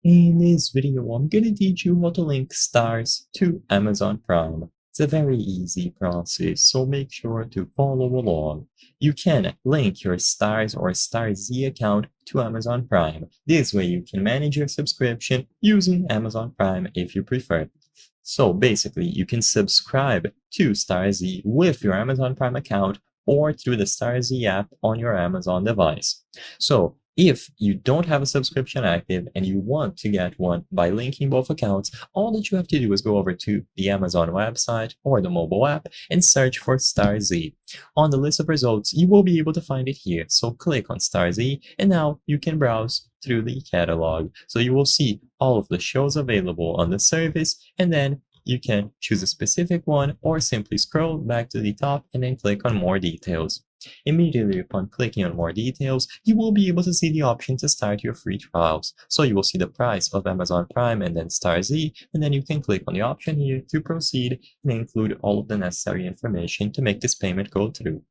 In this video, I'm gonna teach you how to link Starz to Amazon Prime. It's a very easy process, so make sure to follow along. You can link your Starz or Starz account to Amazon Prime. This way you can manage your subscription using Amazon Prime if you prefer. So basically, you can subscribe to Starz with your Amazon Prime account or through the Starz app on your Amazon device. So if you don't have a subscription active and you want to get one by linking both accounts, all that you have to do is go over to the Amazon website or the mobile app and search for Starz. On the list of results, you will be able to find it here. So click on Starz and now you can browse through the catalog. So you will see all of the shows available on the service, and then you can choose a specific one or simply scroll back to the top and then click on more details. Immediately upon clicking on more details, you will be able to see the option to start your free trials. So you will see the price of Amazon Prime and then Starz, and then you can click on the option here to proceed and include all of the necessary information to make this payment go through.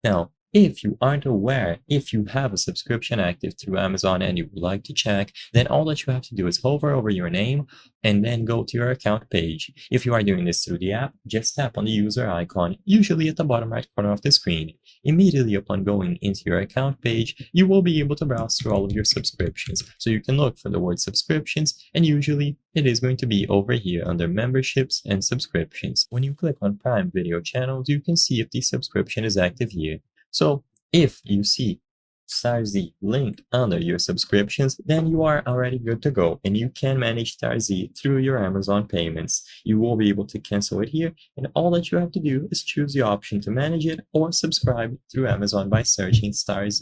Now, if you aren't aware, if you have a subscription active through Amazon and you would like to check, then all that you have to do is hover over your name and then go to your account page. If you are doing this through the app, just tap on the user icon, usually at the bottom right corner of the screen. Immediately upon going into your account page, you will be able to browse through all of your subscriptions. So you can look for the word subscriptions, and usually it is going to be over here under memberships and subscriptions. When you click on Prime Video channels, you can see if the subscription is active here. So if you see Starz link under your subscriptions, then you are already good to go and you can manage Starz through your Amazon payments. You will be able to cancel it here, and all that you have to do is choose the option to manage it or subscribe through Amazon by searching Starz.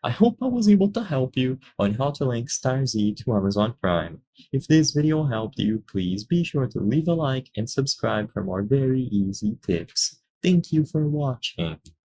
I hope I was able to help you on how to link Starz to Amazon Prime. If this video helped you, please be sure to leave a like and subscribe for more very easy tips. Thank you for watching.